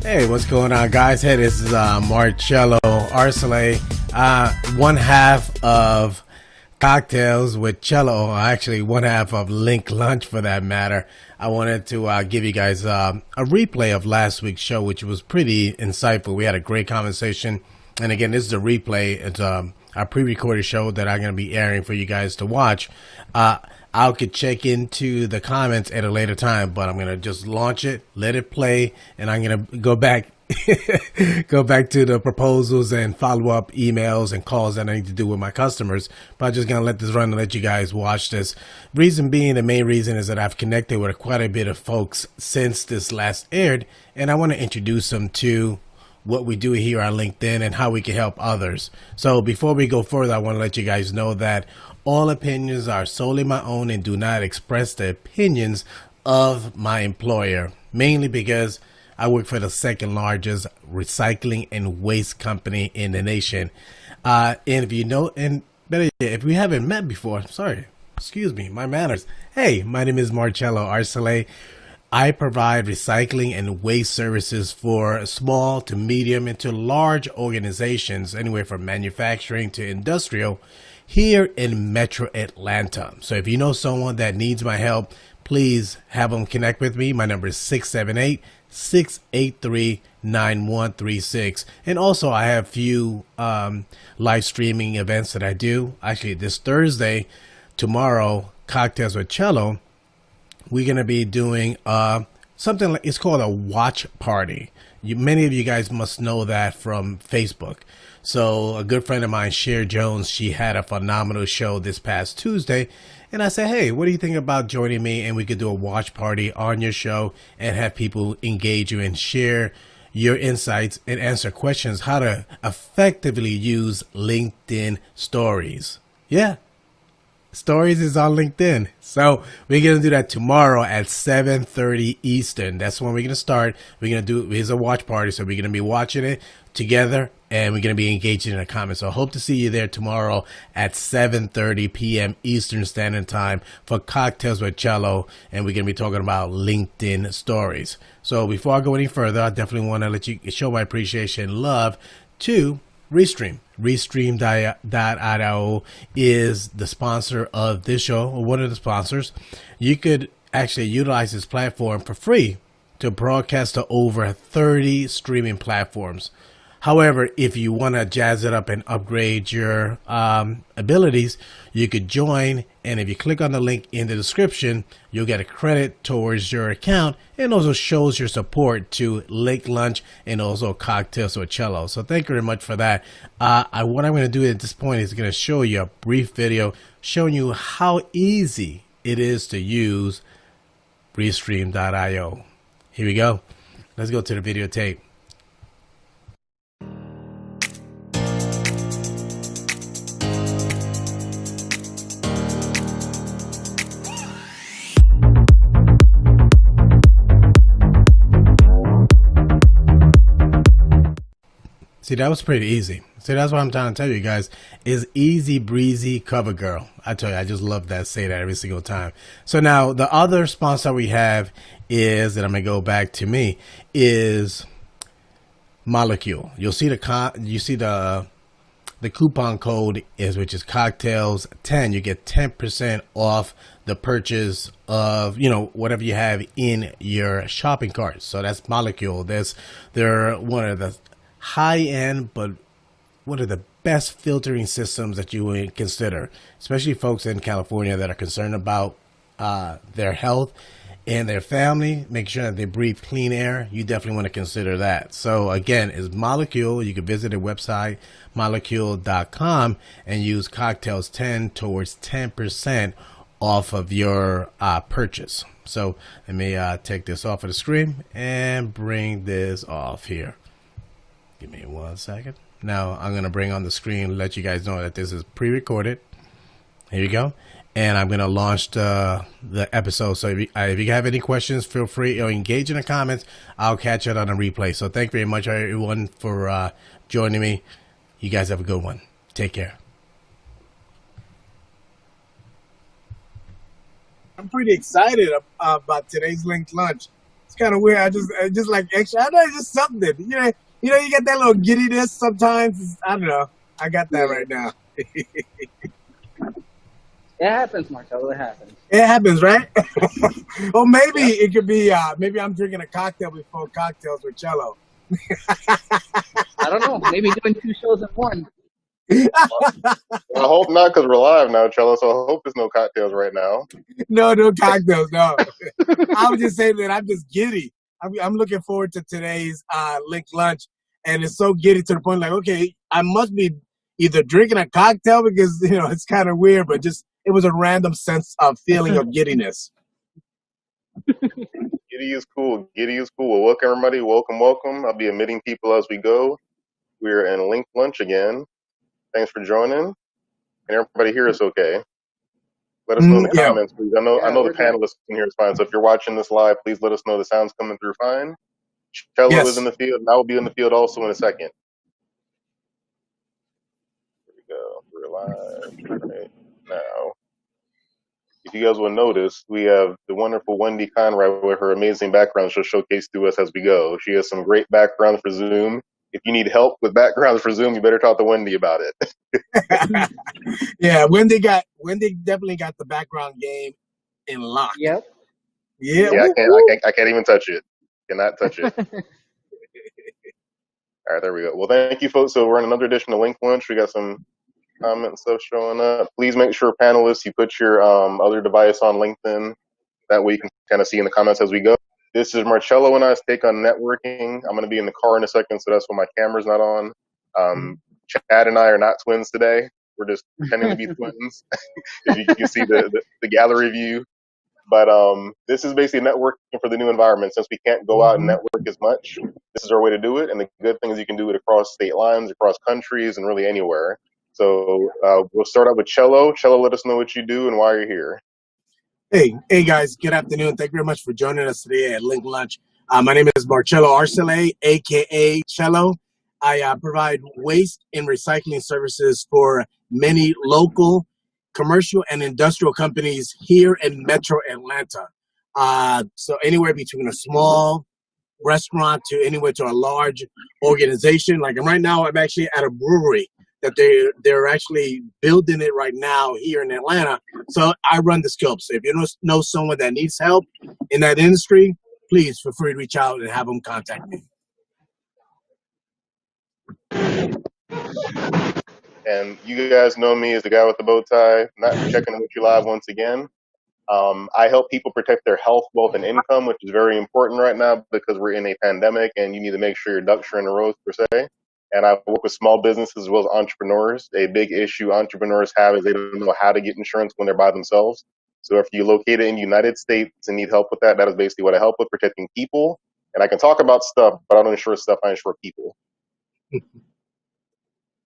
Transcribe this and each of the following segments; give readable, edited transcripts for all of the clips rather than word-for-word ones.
Hey, what's going on, guys? Hey, this is Marcello Arcelé, one half of Cocktails with Cello, or actually one half of Link Lunch for that matter. I wanted to give you guys a replay of last week's show, which was pretty insightful. We had a great conversation. And again, this is a replay. It's a pre-recorded show that I'm going to be airing for you guys to watch. I could check into the comments at a later time, but I'm going to just launch it, let it play, and I'm going to go back to the proposals and follow-up emails and calls that I need to do with my customers. But I'm just going to let this run and let you guys watch this. Reason being, the main reason is that I've connected with quite a bit of folks since this last aired, and I want to introduce them to what we do here on LinkedIn and how we can help others. So before we go further, I want to let you guys know that all opinions are solely my own and do not express the opinions of my employer, mainly because I work for the second largest recycling and waste company in the nation. And if you know, and better yet, if we haven't met before, sorry, excuse me, my manners. Hey, my name is Marcello Arcelé. I provide recycling and waste services for small to medium and to large organizations, anywhere from manufacturing to industrial, here in Metro Atlanta. So if you know someone that needs my help, please have them connect with me. My number is 678-683-9136. And also I have a few live streaming events that I do. Actually, this Thursday, tomorrow, Cocktails with Cello, we're going to be doing something like, it's called a watch party. Many of you guys must know that from Facebook. So a good friend of mine, Cher Jones, she had a phenomenal show this past Tuesday. And I said, hey, what do you think about joining me? And we could do a watch party on your show and have people engage you and share your insights and answer questions how to effectively use LinkedIn stories. Yeah. Stories is on LinkedIn. So we're going to do that tomorrow at 7:30 Eastern. That's when we're going to start. We're going to do, here's a watch party. So we're going to be watching it together and we're going to be engaging in the comments. So I hope to see you there tomorrow at 7:30 p.m. Eastern Standard Time for Cocktails with Cello. And we're going to be talking about LinkedIn stories. So before I go any further, I definitely want to let you show my appreciation and love to Restream. Restream.io is the sponsor of this show, or one of the sponsors. You could actually utilize this platform for free to broadcast to over 30 streaming platforms. However, if you want to jazz it up and upgrade your abilities, you could join. And if you click on the link in the description, you'll get a credit towards your account and also shows your support to Link Lunch and also Cocktails with Cello. So thank you very much for that. What I'm going to do at this point is going to show you a brief video showing you how easy it is to use Restream.io. Here we go. Let's go to the videotape. See, that was pretty easy. See, that's what I'm trying to tell you guys is easy breezy cover girl. I tell you, I just love that, say that every single time. So now the other sponsor we have is, and I'm going to go back to me, is Molekule. You'll see the coupon code is, which is cocktails 10. You get 10% off the purchase of, whatever you have in your shopping cart. So that's Molekule. They're one of the high-end, but one of the best filtering systems that you would consider, especially folks in California that are concerned about their health and their family, make sure that they breathe clean air. You definitely want to consider that. So again, it's Molekule. You can visit their website, molekule.com, and use Cocktails 10 towards 10% off of your purchase. So let me take this off of the screen and bring this off here. Give me 1 second. Now I'm going to bring on the screen, let you guys know that this is pre-recorded. Here you go. And I'm going to launch the episode. So if you have any questions, feel free or engage in the comments. I'll catch it on a replay. So thank you very much, everyone, for joining me. You guys have a good one. Take care. I'm pretty excited about today's Link Lunch. kind of weird. I just like extra. I don't know, it's just something. You get that little giddiness sometimes. I don't know. I got that right now. It happens, Marcello. It happens. It happens, right? Or maybe it could be. Maybe I'm drinking a cocktail before cocktails with Cello. I don't know. Maybe doing 2 shows in one. I hope not, because we're live now, Cello. So I hope there's no cocktails right now. No cocktails. No. I would just say that I'm just giddy. I'm looking forward to today's linked lunch, and it's so giddy to the point like, okay, I must be either drinking a cocktail because it's kind of weird, but just it was a random sense of feeling of giddiness. Giddy is cool. Giddy is cool. Well, welcome, everybody. Welcome. I'll be admitting people as we go. We're in linked lunch again. Thanks for joining. And everybody here is okay. Let us know in the comments, please. I know the panelists in here is fine. So if you're watching this live, please let us know the sound's coming through fine. Cello is in the field, and I will be in the field also in a second. Here we go. We're live right now. If you guys will notice, we have the wonderful Wendy Conrad with her amazing background she'll showcase to us as we go. She has some great backgrounds for Zoom. If you need help with backgrounds for Zoom, you better talk to Wendy about it. Yeah, Wendy definitely got the background game in lock. Yep. Yeah. I can't even touch it. Cannot touch it. All right, there we go. Well, thank you, folks. So we're in another edition of Link Lunch. We got some comment stuff showing up. Please make sure, panelists, you put your other device on LinkedIn. That way you can kind of see in the comments as we go. This is Marcello and I's take on networking. I'm going to be in the car in a second, so that's why my camera's not on. Chad and I are not twins today. We're just pretending to be twins. If you can see the gallery view. But this is basically networking for the new environment. Since we can't go out and network as much, this is our way to do it. And the good thing is you can do it across state lines, across countries, and really anywhere. So we'll start out with Cello. Cello, let us know what you do and why you're here. Hey guys, good afternoon. Thank you very much for joining us today at Link Lunch. My name is Marcello Arcele, aka Cello. I provide waste and recycling services for many local, commercial, and industrial companies here in Metro Atlanta. So anywhere between a small restaurant to anywhere to a large organization. Like right now, I'm actually at a brewery that they're actually building it right now here in Atlanta. So I run the scope. So if you know someone that needs help in that industry, please feel free to reach out and have them contact me. And you guys know me as the guy with the bow tie, not checking in with you live once again. I help people protect their health, wealth, and income, which is very important right now because we're in a pandemic and you need to make sure your ducks are in a row, per se. And I work with small businesses as well as entrepreneurs. A big issue entrepreneurs have is they don't know how to get insurance when they're by themselves. So if you're located in the United States and need help with that, that is basically what I help with, protecting people. And I can talk about stuff, but I don't insure stuff, I insure people.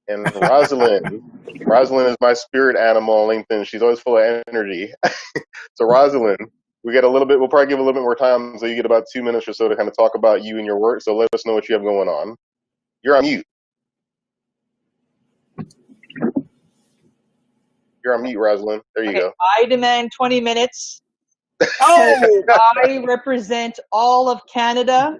And Rosalind is my spirit animal on LinkedIn. She's always full of energy. So Rosalind, we'll probably give a little bit more time, so you get about 2 minutes or so to kind of talk about you and your work. So let us know what you have going on. You're on mute. You're on mute, Rosalind. There you go. I demand 20 minutes. I represent all of Canada.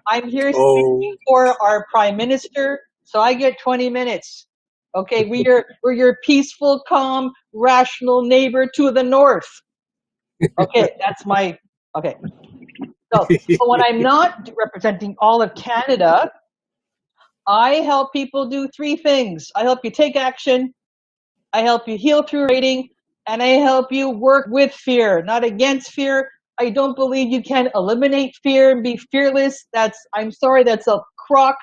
I'm here speaking for our Prime Minister, so I get 20 minutes. Okay, we're your peaceful, calm, rational neighbor to the north. Okay, that's my, okay. So when I'm not representing all of Canada, I help people do 3 things. I help you take action, I help you heal through writing, and I help you work with fear, not against fear. I don't believe you can eliminate fear and be fearless. I'm sorry, that's a crock.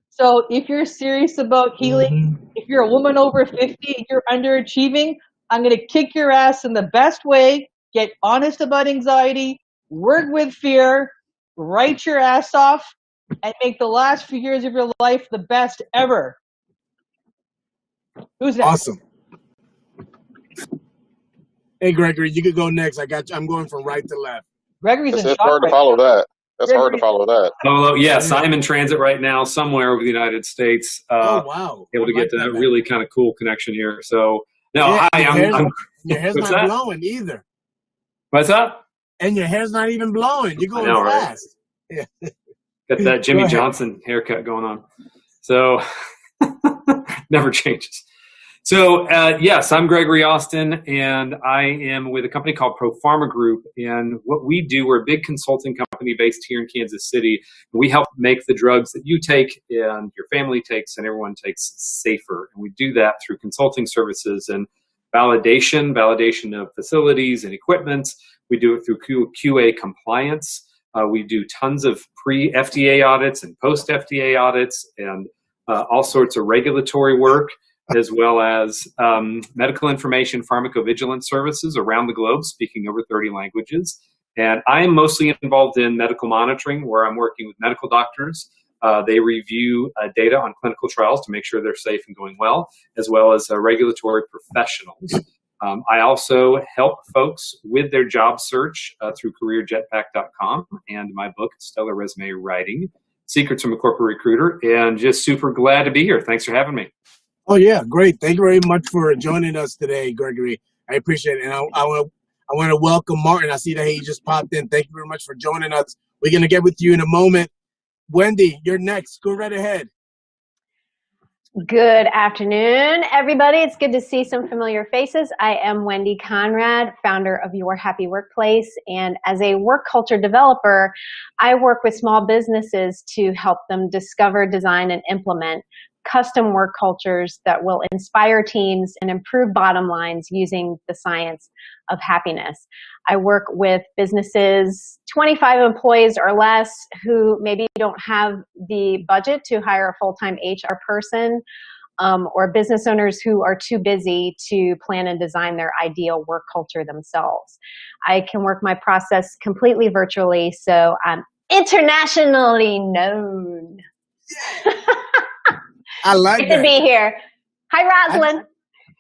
So if you're serious about healing, if you're a woman over 50, you're underachieving, I'm going to kick your ass in the best way, get honest about anxiety, work with fear, write your ass off, and make the last few years of your life the best ever. Who's next? Awesome. Hey, Gregory, you could go next. I'm going from right to left. Gregory's It's hard to follow that. That's hard to follow that. Oh, yes. I'm in transit right now somewhere over the United States. Wow. Able to get to that really kind of cool connection here. So, no, yeah, hi. Your hair's not what's that? blowing either. What's up? And your hair's not even blowing. You're going fast. Right? Yeah. Got that Jimmy Johnson haircut going on. So never changes. So yes, I'm Gregory Austin, and I am with a company called Pro Pharma Group. And what we do, we're a big consulting company based here in Kansas City. We help make the drugs that you take and your family takes and everyone takes safer. And we do that through consulting services and validation of facilities and equipment. We do it through QA compliance. We do tons of pre-FDA audits and post-FDA audits and all sorts of regulatory work, as well as medical information pharmacovigilance services around the globe, speaking over 30 languages. And I am mostly involved in medical monitoring, where I'm working with medical doctors. They review data on clinical trials to make sure they're safe and going well as regulatory professionals. I also help folks with their job search through careerjetpack.com and my book, Stellar Resume Writing, Secrets from a Corporate Recruiter, and just super glad to be here. Thanks for having me. Oh, yeah, great. Thank you very much for joining us today, Gregory. I appreciate it. And I want to welcome Martin. I see that he just popped in. Thank you very much for joining us. We're going to get with you in a moment. Wendy, you're next. Go right ahead. Good afternoon, everybody. It's good to see some familiar faces. I am Wendy Conrad, founder of Your Happy Workplace. And as a work culture developer, I work with small businesses to help them discover, design, and implement custom work cultures that will inspire teams and improve bottom lines using the science of happiness. I work with businesses, 25 employees or less, who maybe don't have the budget to hire a full-time HR person, or business owners who are too busy to plan and design their ideal work culture themselves. I can work my process completely virtually, so I'm internationally known. I like Good to be here. Hi, Rosalind.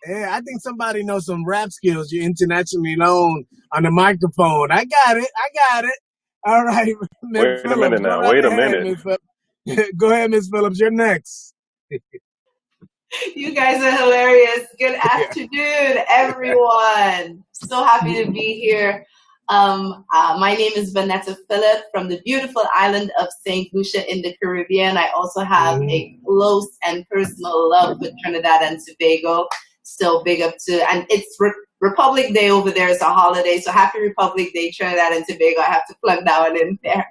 I think somebody knows some rap skills. You're internationally known on the microphone. I got it. All right. Wait a minute now. Wait a minute. Go ahead, Ms. Phillips. You're next. You guys are hilarious. Good afternoon, everyone. So happy to be here. My name is Vanessa Phillip from the beautiful island of St. Lucia in the Caribbean. I also have a close and personal love for Trinidad and Tobago. So big up to, and it's Republic Day over there. It's a holiday. So happy Republic Day, Trinidad and Tobago. I have to plug that one in there.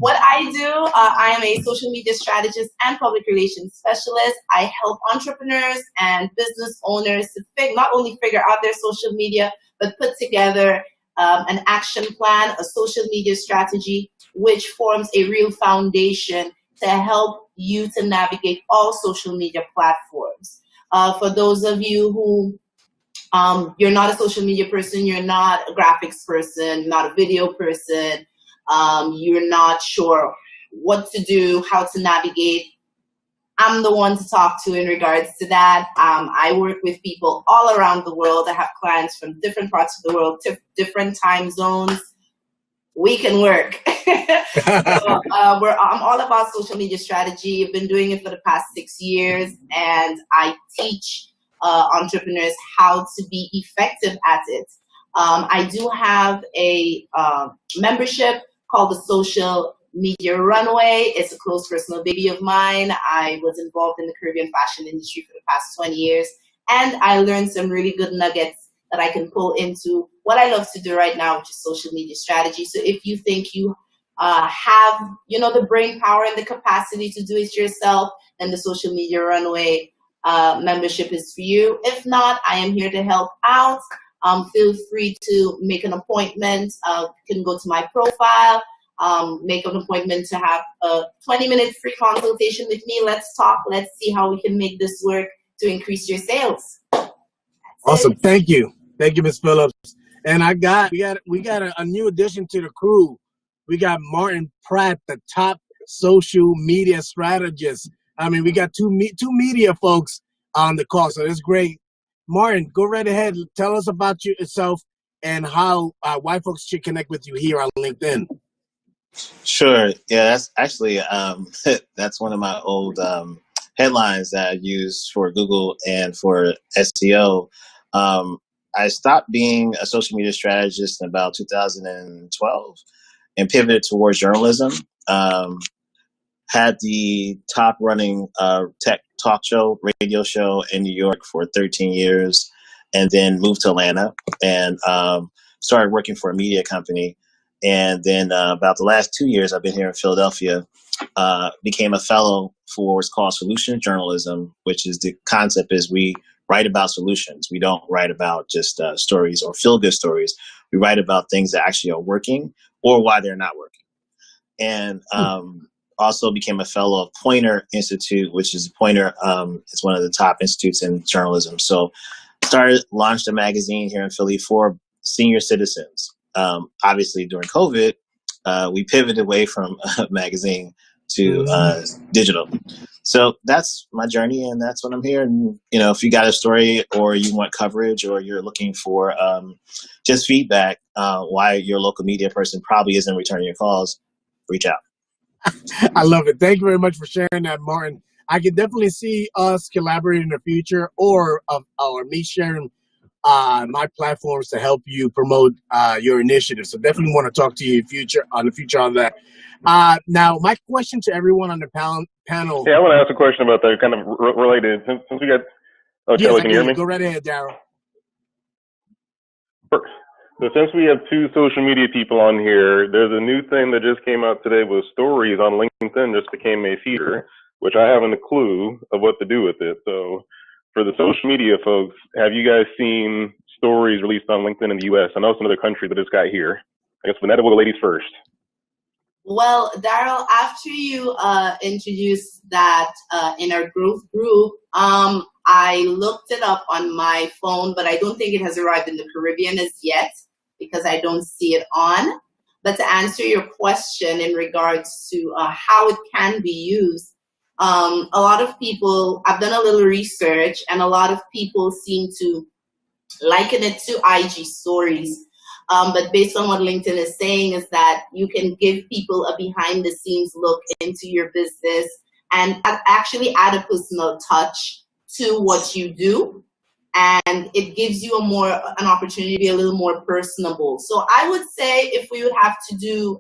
What I do, I am a social media strategist and public relations specialist. I help entrepreneurs and business owners to not only figure out their social media, but put together an action plan, a social media strategy, which forms a real foundation to help you to navigate all social media platforms. For those of you who you're not a social media person, you're not a graphics person, not a video person, you're not sure what to do, how to navigate, I'm the one to talk to in regards to that. I work with people all around the world. I have clients from different parts of the world, different time zones. We can work. I'm all about social media strategy. I've been doing it for the past 6 years, and I teach entrepreneurs how to be effective at it. I do have a membership called the Social Media Runway. It's a close personal baby of mine. I was involved in the Caribbean fashion industry for the past 20 years, and I learned some really good nuggets that I can pull into what I love to do right now, which is social media strategy. So if you think you have, the brain power and the capacity to do it yourself, then the Social Media Runway membership is for you. If not, I am here to help out. Feel free to make an appointment. You can go to my profile, make an appointment to have a 20-minute free consultation with me. Let's talk. Let's see how we can make this work to increase your sales. Awesome. Thank you. Thank you, Ms. Phillips. And we got a new addition to the crew. We got Martin Pratt, the top social media strategist. I mean, we got two media folks on the call, so it's great. Martin, go right ahead. Tell us about yourself and how why folks should connect with you here on LinkedIn. Sure. Yeah, that's actually that's one of my old headlines that I use for Google and for SEO. I stopped being a social media strategist in about 2012 and pivoted towards journalism. Had the top running tech talk show, radio show in New York for 13 years, and then moved to Atlanta and started working for a media company. And then about the last 2 years, I've been here in Philadelphia, became a fellow for what's called solution journalism, which is the concept is we write about solutions. We don't write about just stories or feel-good stories. We write about things that actually are working or why they're not working. And also became a fellow of Poynter Institute, which is Poynter is one of the top institutes in journalism. So launched a magazine here in Philly for senior citizens. Obviously during COVID, we pivoted away from a magazine to digital. So that's my journey, and that's what I'm here. And, you know, if you got a story or you want coverage or you're looking for just feedback, why your local media person probably isn't returning your calls, reach out. I love it. Thank you very much for sharing that, Martin. I can definitely see us collaborating in the future, or me sharing my platforms to help you promote your initiative. So definitely want to talk to you on the future on that. Now, my question to everyone on the panel. Yeah, I want to ask a question about that, kind of related. Since we got, yes, can you hear me? Go right ahead, Daryl. So since we have two social media people on here, there's a new thing that just came out today with stories on LinkedIn. Just became a feature, which I haven't a clue of what to do with it. So for the social media folks, have you guys seen stories released on LinkedIn in the U.S.? I know it's another country that it's got here. I guess Vanetta, will the ladies first? Well, Daryl, after you introduced that in our growth group, I looked it up on my phone, but I don't think it has arrived in the Caribbean as yet because I don't see it on. But to answer your question in regards to how it can be used, a lot of people, I've done a little research, and a lot of people seem to liken it to IG stories. But based on what LinkedIn is saying is that you can give people a behind the scenes look into your business and actually add a personal touch to what you do. And it gives you an opportunity to be a little more personable. So I would say if we would have to do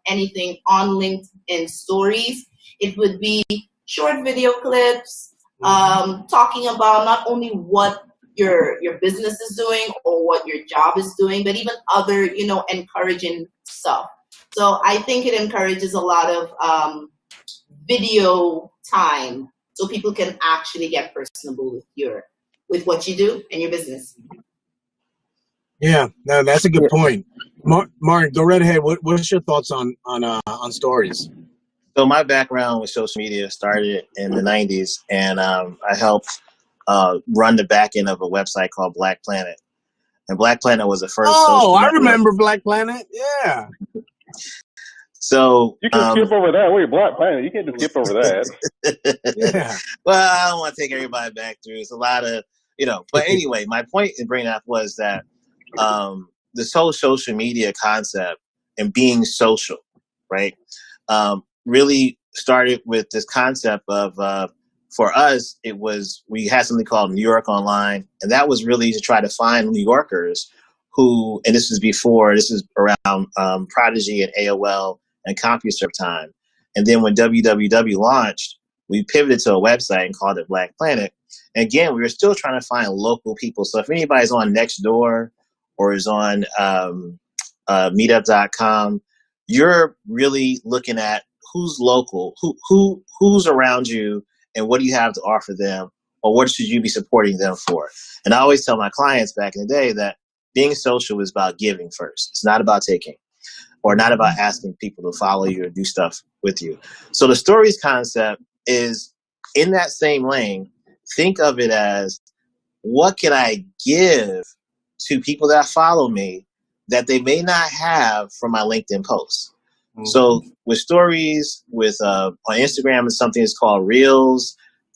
anything on LinkedIn stories, it would be short video clips, talking about not only what your business is doing or what your job is doing, but even other, encouraging stuff. So I think it encourages a lot of video time so people can actually get personable with what you do and your business. Yeah, no, that's a good point. Martin, go right ahead. What's your thoughts on stories? So my background with social media started in the 90s, and I helped run the back end of a website called Black Planet. And Black Planet was the first social I network. remember Black Planet. Yeah. So you can skip over that. Wait, Black Planet, you can't just skip over that. Yeah. Well, I don't want to take everybody back through. It's a lot of, But anyway, my point in bringing up was that this whole social media concept and being social, right, really started with this concept of, for us, we had something called New York Online, and that was really to try to find New Yorkers who, and this is around Prodigy and AOL and CompuServe time. And then when www launched, we pivoted to a website and called it Black Planet. And again, we were still trying to find local people. So if anybody's on Nextdoor or is on meetup.com, you're really looking at who's local, who's around you, and what do you have to offer them, or what should you be supporting them for? And I always tell my clients back in the day that being social is about giving first. It's not about taking, or not about asking people to follow you or do stuff with you. So the stories concept is in that same lane. Think of it as, what can I give to people that follow me that they may not have from my LinkedIn posts? Mm-hmm. So with stories, on Instagram, is something that's called Reels.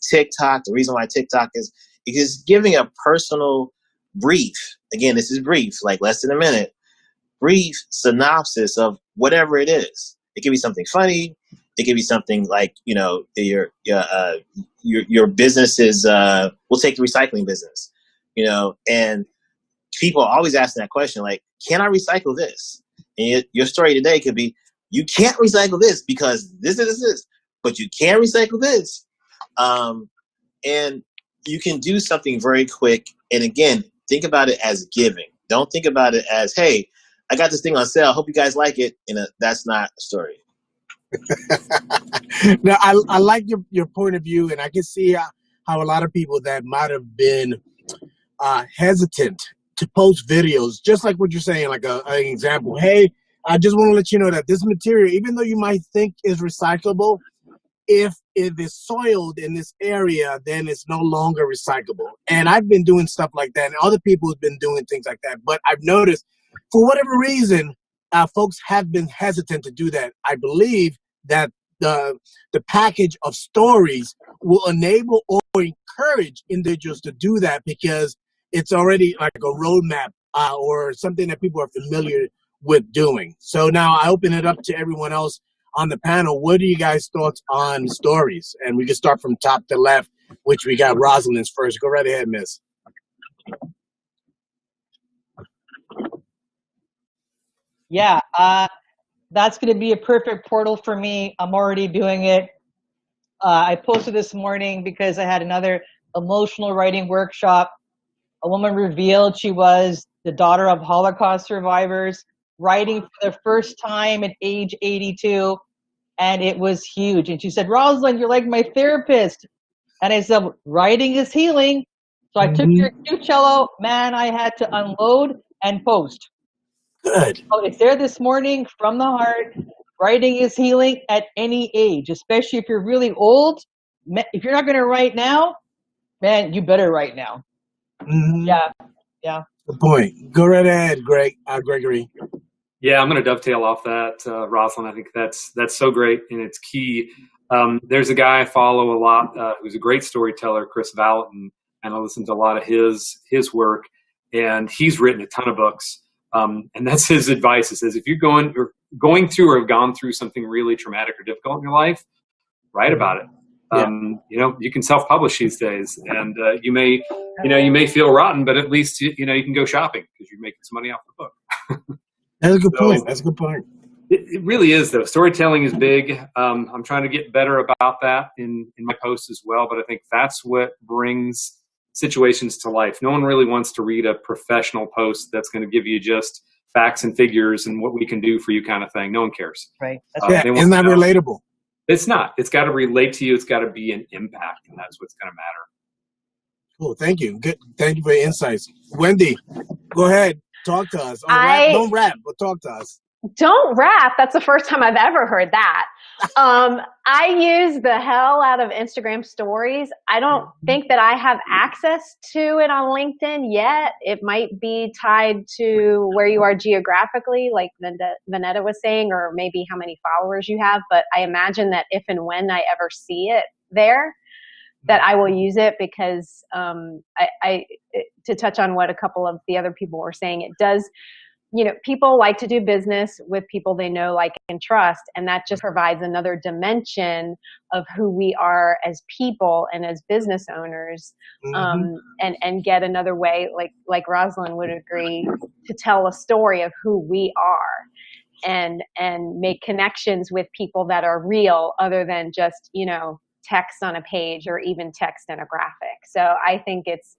TikTok, the reason why TikTok is giving a personal brief. Again, this is brief, like less than a minute. Brief synopsis of whatever it is. It could be something funny. It could be something like, your business is, we'll take the recycling business, and people are always asking that question, like, can I recycle this? And your story today could be, you can't recycle this because this, but you can recycle this. And you can do something very quick. And again, think about it as giving. Don't think about it as, hey, I got this thing on sale. Hope you guys like it. And that's not a story. No, I like your point of view, and I can see how a lot of people that might have been hesitant to post videos, just like what you're saying, like an example. Hey, I just want to let you know that this material, even though you might think is recyclable, if it is soiled in this area, then it's no longer recyclable. And I've been doing stuff like that, and other people have been doing things like that. But I've noticed, for whatever reason, folks have been hesitant to do that. I believe that the package of stories will enable or encourage individuals to do that, because it's already like a roadmap or something that people are familiar with doing. So now I open it up to everyone else on the panel. What are you guys' thoughts on stories? And we can start from top to left, which we got Rosalind's first. Go right ahead, miss. Yeah, that's going to be a perfect portal for me. I'm already doing it. I posted this morning because I had another emotional writing workshop. A woman revealed she was the daughter of Holocaust survivors, writing for the first time at age 82, and it was huge. And she said, Rosalind, you're like my therapist. And I said, writing is healing. So I took your cue cello. Man, I had to unload and post. Good. So it's there this morning from the heart. Writing is healing at any age, especially if you're really old. If you're not going to write now, man, you better write now. Yeah. Good point. Go right ahead, Gregory. Yeah, I'm going to dovetail off that, Rosalind. I think that's so great, and it's key. There's a guy I follow a lot who's a great storyteller, Chris Valentin, and I listen to a lot of his work, and he's written a ton of books. And that's his advice. It says, if you're going through or have gone through something really traumatic or difficult in your life, write about it. You can self-publish these days, and you may feel rotten, but at least you can go shopping because you're making some money off the book. That's a good point. That's a good point. It really is, though. Storytelling is big. I'm trying to get better about that in my posts as well, but I think that's what brings situations to life. No one really wants to read a professional post that's going to give you just facts and figures and what we can do for you kind of thing. No one cares. Right. Isn't that relatable? It's not. It's got to relate to you. It's got to be an impact, and that's what's going to matter. Cool. Thank you. Good. Thank you for your insights. Wendy, go ahead. Talk to us. Don't rap, but talk to us. Don't rap. That's the first time I've ever heard that. I use the hell out of Instagram stories. I don't think that I have access to it on LinkedIn yet. It might be tied to where you are geographically, like Vanetta was saying, or maybe how many followers you have. But I imagine that if and when I ever see it there, that I will use it, because to touch on what a couple of the other people were saying, it does, people like to do business with people they know, like, and trust. And that just provides another dimension of who we are as people and as business owners, and get another way, like Rosalind would agree, to tell a story of who we are, and make connections with people that are real, other than just, text on a page or even text in a graphic. So I think it's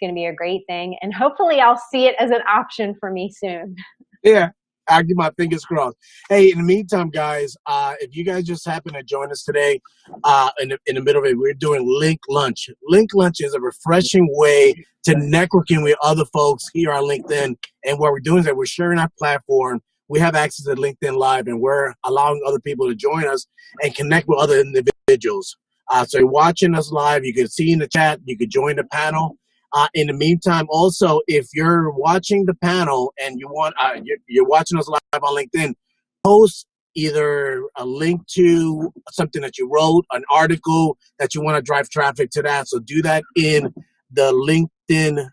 going to be a great thing, and hopefully I'll see it as an option for me soon. Yeah, I'll keep my fingers crossed. Hey, in the meantime, guys, if you guys just happen to join us today, in the middle of it, we're doing Link Lunch. Link Lunch is a refreshing way to networking with other folks here on LinkedIn. And what we're doing is that we're sharing our platform. We have access to LinkedIn Live, and we're allowing other people to join us and connect with other individuals. So you're watching us live. You can see in the chat. You can join the panel. In the meantime, also, if you're watching the panel and you want, you're watching us live on LinkedIn, post either a link to something that you wrote, an article that you want to drive traffic to that. So do that in the LinkedIn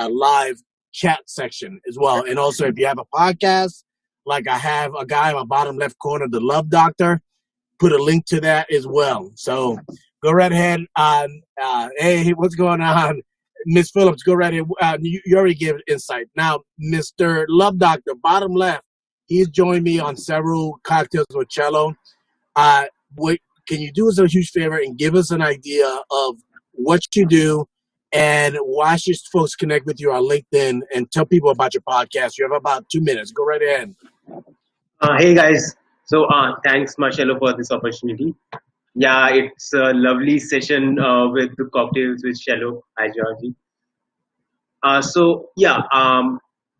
live chat section as well. And also, if you have a podcast, like I have a guy in my bottom left corner, the Love Doctor, put a link to that as well. So go right ahead. Hey, what's going on? Ms. Phillips, go right ahead. You already gave insight. Now, Mr. Love Doctor, bottom left, he's joined me on several cocktails with Cello. What can you do us a huge favor and give us an idea of what you do and why should folks connect with you on LinkedIn and tell people about your podcast? You have about 2 minutes. Go right ahead. Hey guys, so thanks Marcello for this opportunity. Yeah, it's a lovely session with the cocktails with Shello. Hi Georgie.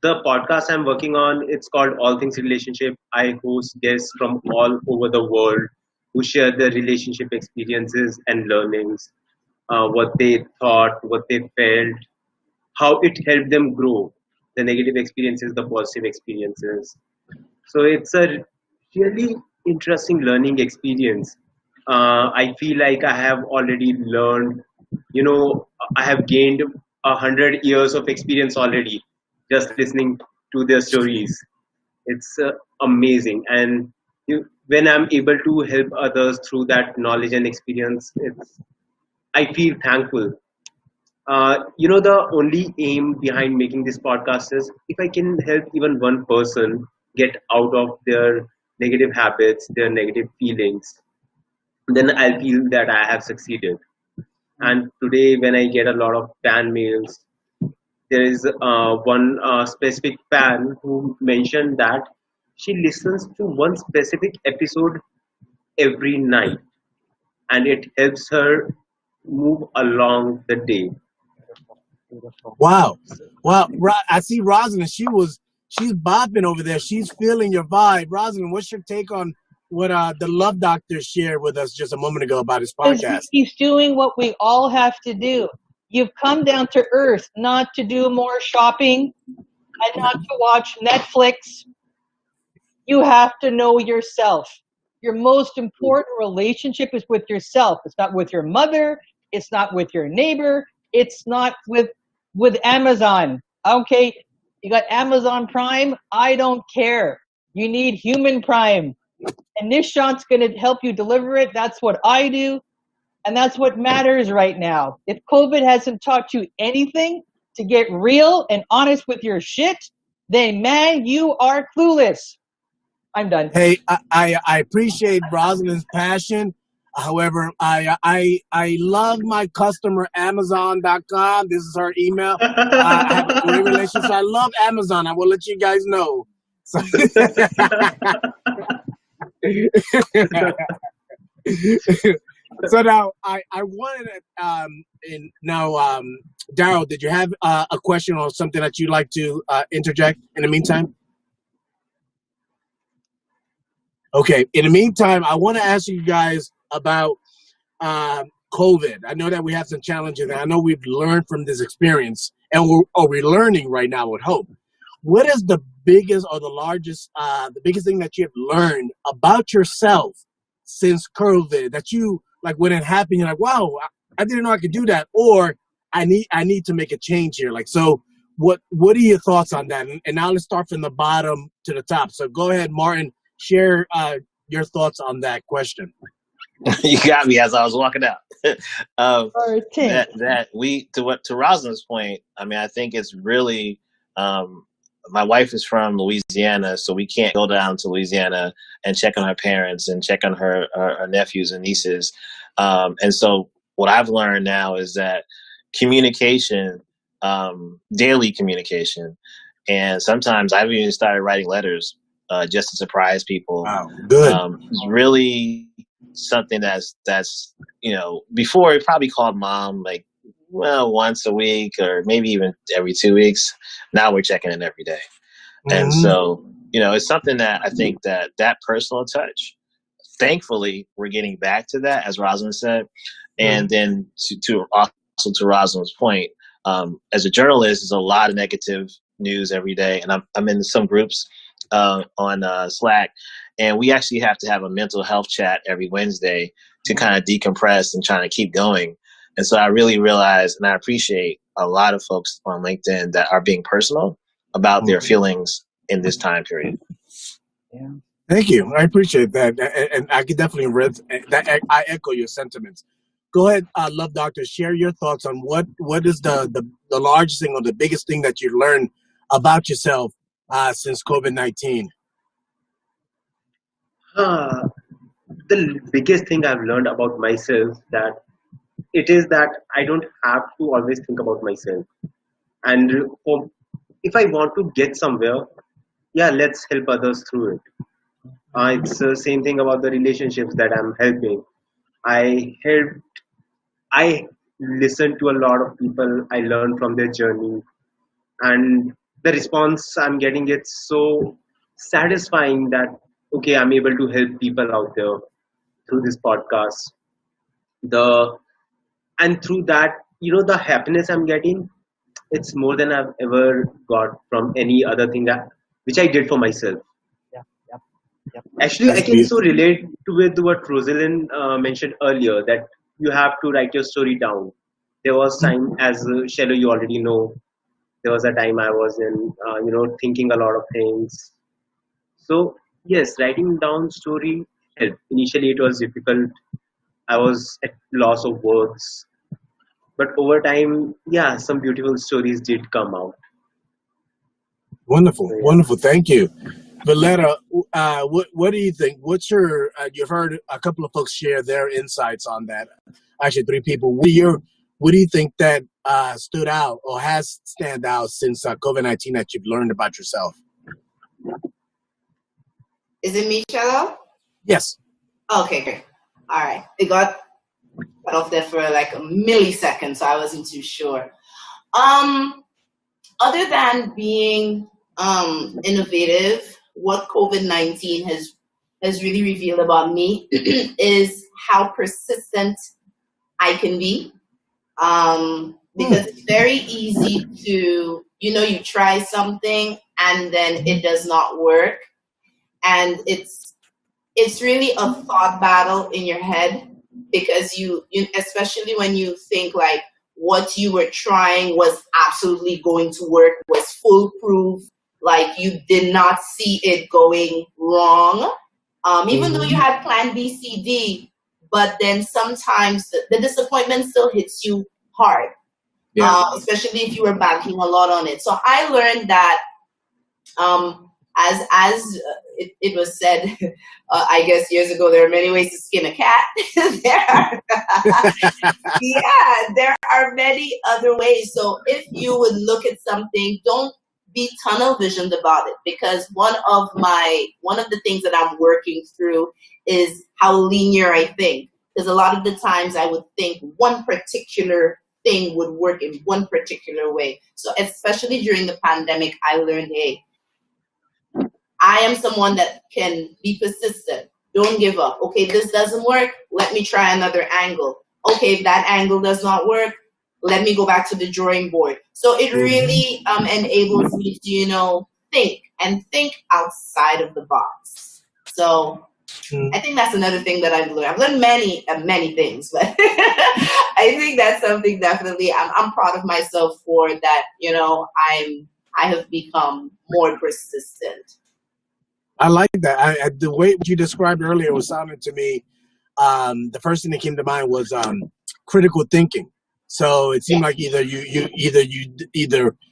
The podcast I'm working on, it's called All Things Relationship. I host guests from all over the world who share their relationship experiences and learnings, what they thought, what they felt, how it helped them grow, the negative experiences, the positive experiences. So it's a really interesting learning experience. I feel like I have already learned, I have gained 100 years of experience already just listening to their stories. It's amazing. And when I'm able to help others through that knowledge and experience, I feel thankful. The only aim behind making this podcast is if I can help even one person get out of their negative habits, their negative feelings, then I'll feel that I have succeeded. And today, when I get a lot of fan mails, there is one specific fan who mentioned that she listens to one specific episode every night, and it helps her move along the day. Wow. I see Rosalind. She's bopping over there. She's feeling your vibe. Rosalind, what's your take on what the Love Doctor shared with us just a moment ago about his podcast? He's doing what we all have to do. You've come down to earth not to do more shopping and not to watch Netflix. You have to know yourself. Your most important relationship is with yourself. It's not with your mother. It's not with your neighbor. It's not with Amazon. Okay, you got Amazon Prime. I don't care. You need human Prime. And this shot's going to help you deliver it. That's what I do. And that's what matters right now. If COVID hasn't taught you anything to get real and honest with your shit, then man, you are clueless. I'm done. Hey, I appreciate Rosalind's passion. However, I love my customer, Amazon.com. This is her email. I have a great relationship. So I love Amazon. I will let you guys know. So, so now I wanted to, and now, Daryl, did you have a question or something that you'd like to interject in the meantime? Okay. In the meantime, I want to ask you guys about COVID. I know that we have some challenges, and I know we've learned from this experience, and we're learning right now with hope. What is the biggest or the biggest thing that you have learned about yourself since COVID that you, like, when it happened, you're like, wow, I didn't know I could do that, or I need to make a change here. Like, so what are your thoughts on that? And now let's start from the bottom to the top. So go ahead, Martin, share your thoughts on that question. You got me as I was walking out. To Rosalind's point, I mean, I think it's really, my wife is from Louisiana, so we can't go down to Louisiana and check on her parents and check on her nephews and nieces. And so what I've learned now is that communication, daily communication, and sometimes I've even started writing letters just to surprise people. Wow, good. It's really something that's before it probably called mom like once a week or maybe even every 2 weeks. Now we're checking in every day. And so it's something that I think that personal touch, thankfully we're getting back to that, as Rosalind said. And then to Rosalind's point, as a journalist, there's a lot of negative news every day, and I'm in some groups on Slack, and we actually have to have a mental health chat every Wednesday to kind of decompress and trying to keep going. And so I really realize, and I appreciate a lot of folks on LinkedIn that are being personal about their feelings in this time period. Yeah. Thank you. I appreciate that. And I can definitely I echo your sentiments. go ahead, Love Doctor, share your thoughts on what is the largest thing or the biggest thing that you learned about yourself since COVID-19. The biggest thing I've learned about myself that it is that I don't have to always think about myself. And if I want to get somewhere, yeah, let's help others through it. It's the same thing about the relationships that I'm helping. I listen to a lot of people. I learn from their journey, and the response I'm getting, it's so satisfying that okay, I'm able to help people out there through this podcast. The and through that, the happiness I'm getting, it's more than I've ever got from any other thing that which I did for myself. Actually, I can so relate to with what Rosalind mentioned earlier, that you have to write your story down. There was time, as Shello, you already know, there was a time I was in, thinking a lot of things. So yes, writing down story helped. Initially, it was difficult. I was at loss of words, but over time, yeah, some beautiful stories did come out. Wonderful, wonderful. Thank you, Valletta. What do you think? What's your? You've heard a couple of folks share their insights on that. Actually, 3 people. What do you think that stood out or has stand out since COVID-19 that you've learned about yourself? Is it me, Shello? Yes. Okay, great. All right. It got cut off there for like a millisecond, so I wasn't too sure. Other than being innovative, what COVID-19 has really revealed about me is how persistent I can be. Because it's very easy to, you try something and then it does not work. And it's really a thought battle in your head, because you especially when you think like what you were trying was absolutely going to work, was foolproof, like you did not see it going wrong, even though you had plan B, C, D, but then sometimes the disappointment still hits you hard, especially if you were banking a lot on it. So I learned that as it was said, I guess years ago, there are many ways to skin a cat. There are many other ways. So if you would look at something, don't be tunnel visioned about it, because one of the things that I'm working through is how linear I think. Because a lot of the times I would think one particular thing would work in one particular way. So especially during the pandemic, I learned, hey, I am someone that can be persistent. Don't give up. Okay, this doesn't work. Let me try another angle. Okay, if that angle does not work, let me go back to the drawing board. So it really enables me to, think outside of the box. So I think that's another thing that I've learned. I've learned many things, but I think that's something definitely I'm proud of myself for, that, I have become more persistent. I like that. The way you described earlier was sounding to me. The first thing that came to mind was critical thinking. So it seemed like either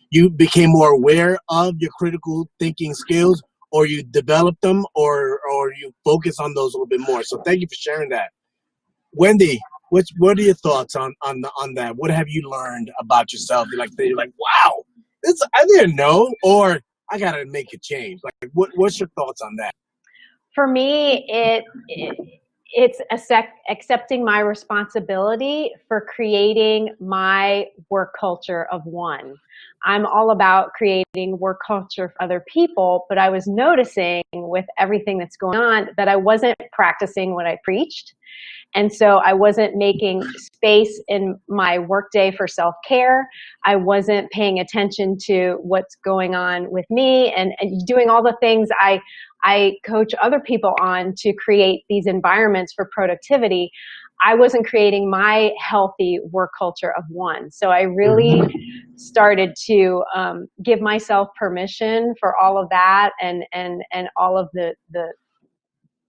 you became more aware of your critical thinking skills, or you developed them, or you focus on those a little bit more. So thank you for sharing that. Wendy, what are your thoughts on that? What have you learned about yourself? You're like, wow, I didn't know, or I gotta make a change. Like, what's your thoughts on that? For me, it's accepting my responsibility for creating my work culture of one. I'm all about creating work culture for other people, but I was noticing with everything that's going on that I wasn't practicing what I preached. And so I wasn't making space in my workday for self-care. I wasn't paying attention to what's going on with me and doing all the things I coach other people on to create these environments for productivity. I wasn't creating my healthy work culture of one. So I really started to give myself permission for all of that and all of the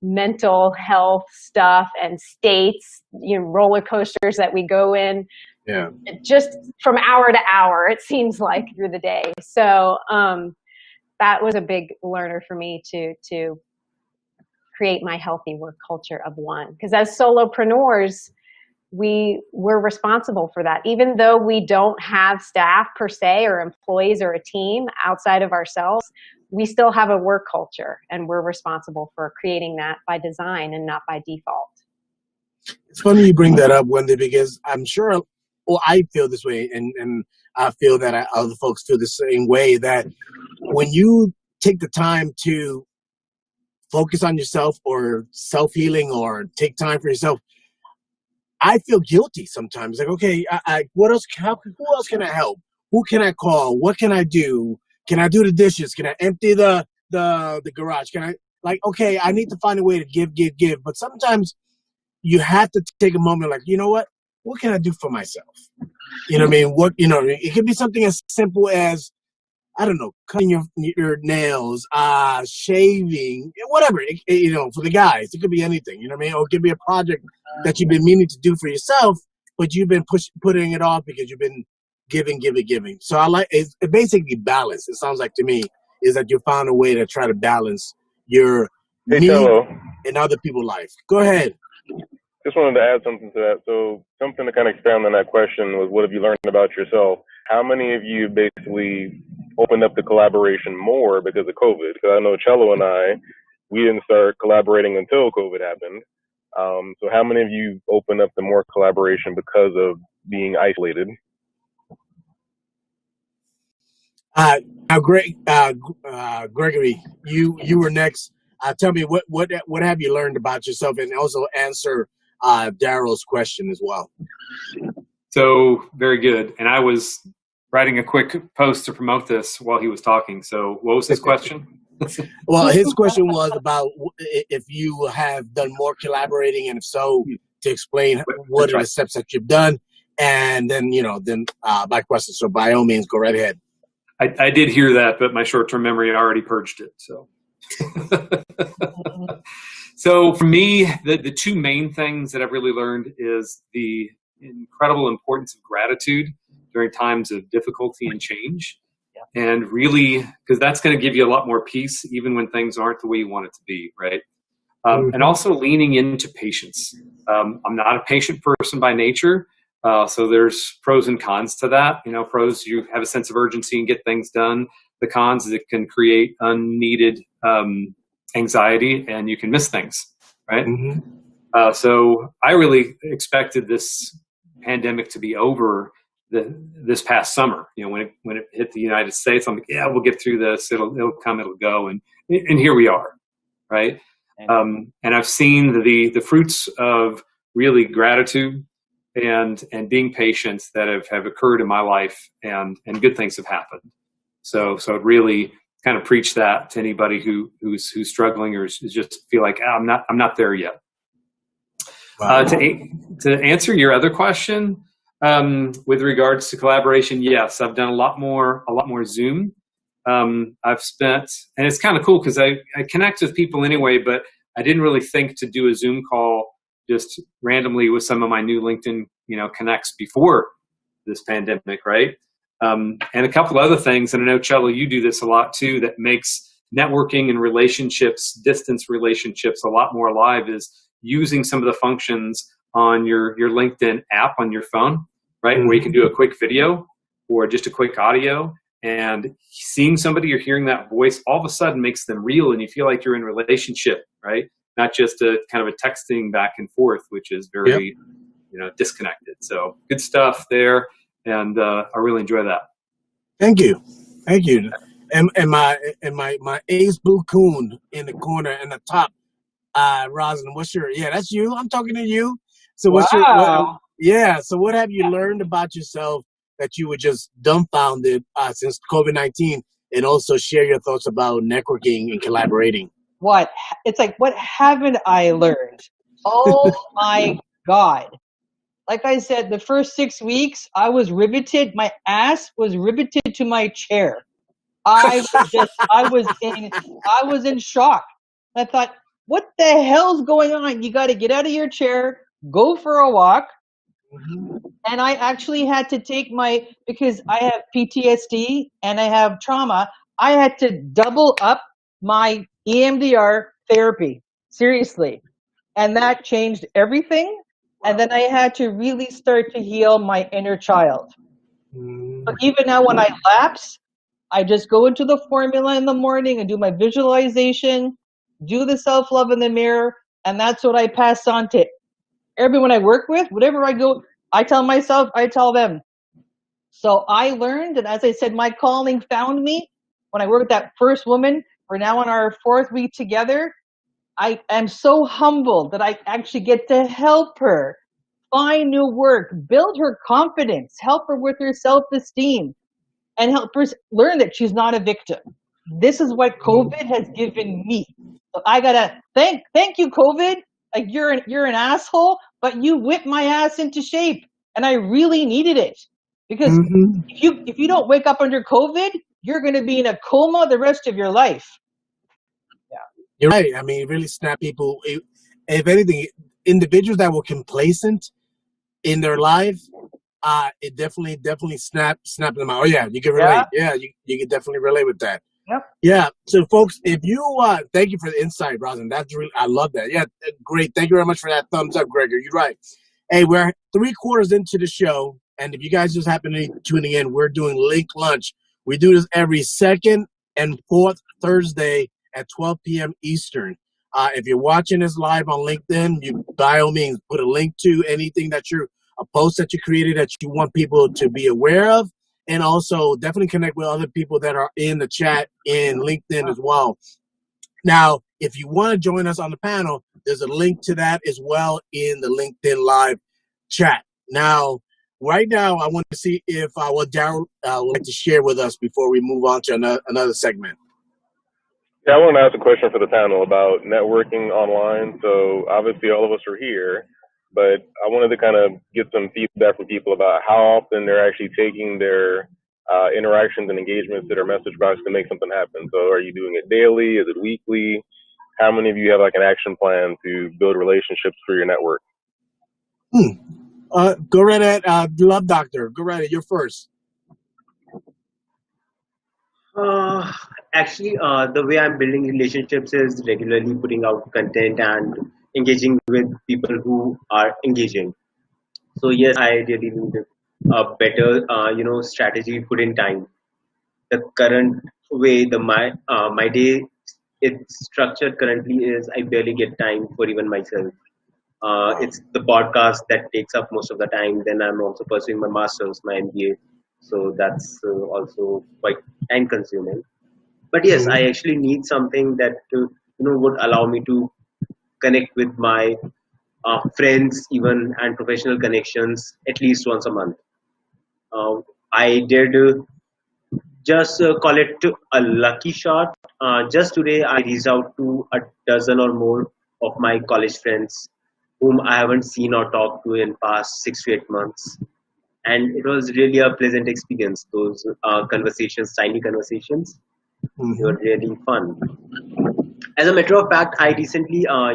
mental health stuff and states, roller coasters that we go in. Yeah. Just from hour to hour, it seems like, through the day. So that was a big learner for me to create my healthy work culture of one. Because as solopreneurs, we're responsible for that. Even though we don't have staff per se, or employees or a team outside of ourselves, we still have a work culture, and we're responsible for creating that by design and not by default. It's funny you bring that up, Wendy, because I'm sure, well, I feel this way, and I feel that other folks feel the same way, that when you take the time to focus on yourself or self-healing or take time for yourself, I feel guilty sometimes. Like, okay, what else? Who else can I help? Who can I call? What can I do? Can I do the dishes? Can I empty the garage? Can I, okay, I need to find a way to give. But sometimes you have to take a moment, like, you know what? What can I do for myself? You know what I mean? It could be something as simple as, I don't know, cutting your nails, shaving, whatever. For the guys, it could be anything. You know what I mean? Or it could be a project that you've been meaning to do for yourself, but you've been putting it off because you've been giving. So I like it basically balance. It sounds like to me is that you found a way to try to balance your me and other people's life. Go ahead. Just wanted to add something to that. So something to kind of expand on that question was, what have you learned about yourself? How many of you basically opened up the collaboration more because of COVID? Because I know Cello and we didn't start collaborating until COVID happened. So how many of you opened up the more collaboration because of being isolated? Now, Gregory, you were next. Tell me what have you learned about yourself, and also answer Daryl's question as well. So very good. And I was writing a quick post to promote this while he was talking. So what was his question? Well, his question was about if you have done more collaborating, and if so, to explain what are the steps that you've done, and then my question. So by all means, go right ahead. I did hear that, but my short-term memory already purged it. So, so for me, the two main things that I've really learned is the incredible importance of gratitude during times of difficulty and change. And really, because that's going to give you a lot more peace, even when things aren't the way you want it to be, right? And also leaning into patience. I'm not a patient person by nature, so there's pros and cons to that. Pros, you have a sense of urgency and get things done. The cons is it can create unneeded anxiety, and you can miss things, right? So I really expected this pandemic to be over this past summer. When it hit the United States, I'm like, yeah, we'll get through this. It'll come, it'll go, and here we are, right? And I've seen the fruits of really gratitude and being patient that have occurred in my life, and good things have happened. So I'd really kind of preach that to anybody who's struggling or is just feel like I'm not there yet. Wow. To answer your other question, with regards to collaboration, yes, I've done a lot more Zoom. I've spent, and it's kind of cool because I connect with people anyway, but I didn't really think to do a Zoom call just randomly with some of my new LinkedIn, connects before this pandemic, right? And a couple other things, and I know, Cello, you do this a lot too, that makes networking and relationships, distance relationships, a lot more alive, is using some of the functions on your LinkedIn app on your phone, right? Where you can do a quick video or just a quick audio, and seeing somebody or hearing that voice all of a sudden makes them real, and you feel like you're in a relationship, right? Not just a kind of a texting back and forth, which is very, disconnected. So good stuff there. And I really enjoy that. Thank you. And my ace blue coon in the corner in the top, Roslyn, that's you. I'm talking to you. So so what have you learned about yourself that you were just dumbfounded since COVID-19, and also share your thoughts about networking and collaborating? What haven't I learned? Oh my God. Like I said, the first 6 weeks, I was riveted. My ass was riveted to my chair. I was in shock. I thought, what the hell's going on? You got to get out of your chair, go for a walk. And I actually had to take because I have PTSD and I have trauma, I had to double up my EMDR therapy. Seriously. And that changed everything. And then I had to really start to heal my inner child. So even now when I lapse, I just go into the formula in the morning and do my visualization, do the self-love in the mirror, and that's what I pass on to everyone I work with. Whatever I go, I tell myself, I tell them. So I learned, and as I said, my calling found me when I worked with that first woman. We're now on our 4th week together. I am so humbled that I actually get to help her find new work, build her confidence, help her with her self-esteem, and help her learn that she's not a victim. This is what COVID has given me. So I gotta thank you, COVID. Like you're an asshole, but you whipped my ass into shape, and I really needed it because if you don't wake up under COVID, you're gonna be in a coma the rest of your life. You're right. I mean, it really snapped people. If anything, individuals that were complacent in their life, it definitely snapped them out. Oh yeah, you can relate. Yeah, you can definitely relate with that. Yep. Yeah. So folks, if you thank you for the insight, Rosin. That's really, I love that. Yeah, great. Thank you very much for that thumbs up, Gregor. You're right. Hey, we're 3/4 into the show, and if you guys just happen to be tuning in, we're doing Link Lunch. We do this every 2nd and 4th Thursday at 12 p.m. Eastern. If you're watching this live on LinkedIn, you by all means put a link to anything a post that you created that you want people to be aware of, and also definitely connect with other people that are in the chat in LinkedIn as well. Now, if you want to join us on the panel, there's a link to that as well in the LinkedIn live chat. Now, right now, I want to see if what Darryl would like to share with us before we move on to another segment. Yeah, I wanted to ask a question for the panel about networking online. So obviously all of us are here, but I wanted to kind of get some feedback from people about how often they're actually taking their interactions and engagements to their message box to make something happen. So are you doing it daily? Is it weekly? How many of you have like an action plan to build relationships for your network? Go right ahead, Love Doctor. Go right ahead. You're first. Actually, the way I'm building relationships is regularly putting out content and engaging with people who are engaging. So yes, I really need a better, strategy put in time. The current way my day it's structured currently is I barely get time for even myself. It's the podcast that takes up most of the time. Then I'm also pursuing my master's, my MBA. So that's also quite time consuming. But yes, I actually need something that would allow me to connect with my friends, even and professional connections at least once a month. I did just call it a lucky shot. Just today, I reached out to a dozen or more of my college friends whom I haven't seen or talked to in past 6 to 8 months. And it was really a pleasant experience. Those conversations, tiny conversations, they were really fun. As a matter of fact, I recently, I